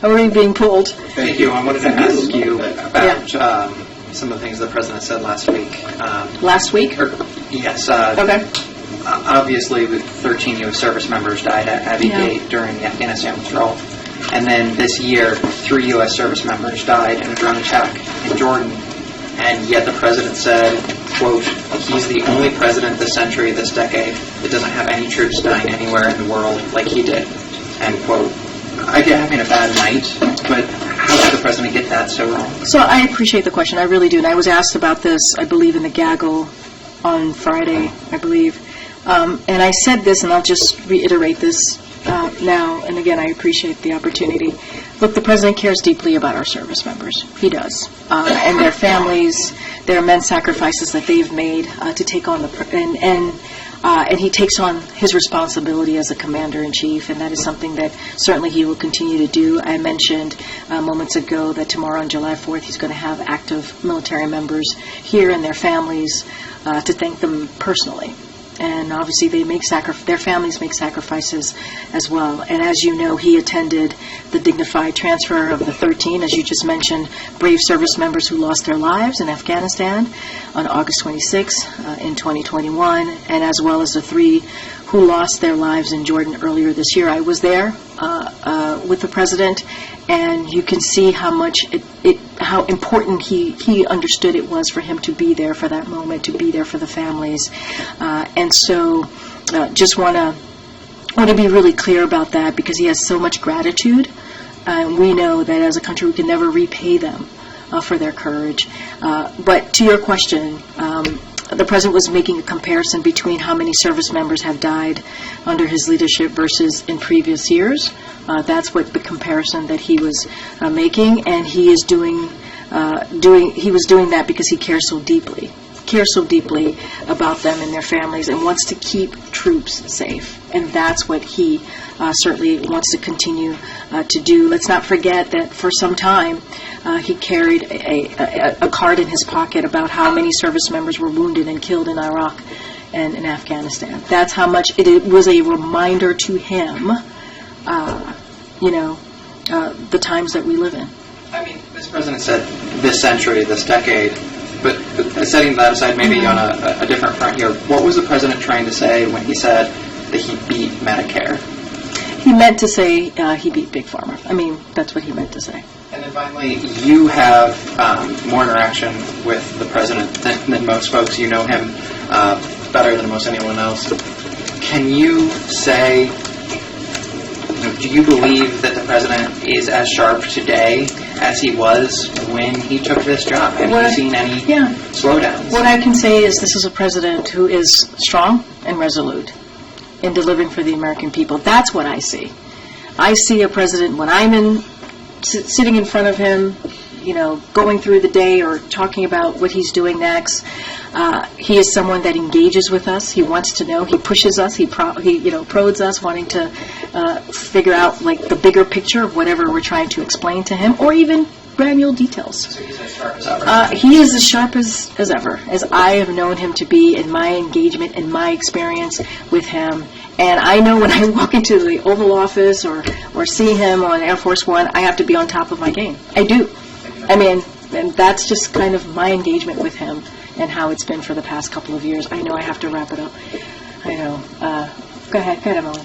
already being pulled. Thank you. I wanted to ask you about some of the things the President said last week. Last week? Yes. Okay. Obviously, 13 U.S. service members died at Abbey Gate during the Afghanistan withdrawal. And then this year, 3 U.S. service members died in a drone attack in Jordan. And yet the President said, quote, he's the only president this century, this decade, that doesn't have any troops dying anywhere in the world like he did, end quote. I get having a bad night, but how did the President get that so wrong? So I appreciate the question. I really do. And I was asked about this, I believe, in the gaggle on Friday, I believe. And I said this, and I'll just reiterate this now. And again, I appreciate the opportunity. Look, the President cares deeply about our service members. He does. And their families, their immense sacrifices that they've made to take on and he takes on his responsibility as a commander-in-chief, and that is something that certainly he will continue to do. I mentioned moments ago that tomorrow on July 4th he's going to have active military members here and their families to thank them personally. And obviously their families make sacrifices as well. And as you know, he attended the dignified transfer of the 13, as you just mentioned, brave service members who lost their lives in Afghanistan on August 26 in 2021, and as well as the 3 who lost their lives in Jordan earlier this year. I was there with the President, and you can see how much how important he understood it was for him to be there for that moment, to be there for the families. And so just want to be really clear about that, because he has so much gratitude. We know that as a country we can never repay them for their courage. But to your question, the President was making a comparison between how many service members have died under his leadership versus in previous years. That's what the comparison that he was making, and he was doing that because he cares so deeply about them and their families, and wants to keep troops safe. And that's what he certainly wants to continue to do. Let's not forget that for some time he carried a card in his pocket about how many service members were wounded and killed in Iraq and in Afghanistan. That's how much it was a reminder to him, the times that we live in. I mean, this President said this century, this decade, but setting that aside maybe on a different front here, what was the President trying to say when he said that he beat Medicare? He meant to say he beat Big Pharma. I mean, that's what he meant to say. And then finally, you have more interaction with the President than most folks. You know him better than most anyone else. Can you say, do you believe that the President is as sharp today as he was when he took this job? Have you seen any slowdowns? What I can say is this is a President who is strong and resolute in delivering for the American people. That's what I see. I see a President, when I'm sitting in front of him, going through the day or talking about what he's doing next, he is someone that engages with us. He wants to know. He pushes us. He prods us, wanting to figure out the bigger picture of whatever we're trying to explain to him, or even granular details. So he's as sharp as ever? He is as sharp as ever, as I have known him to be in my engagement and my experience with him. And I know when I walk into the Oval Office or see him on Air Force One, I have to be on top of my game. I do. I mean, and that's just kind of my engagement with him and how it's been for the past couple of years. I know I have to wrap it up. I know. Go ahead, Emily.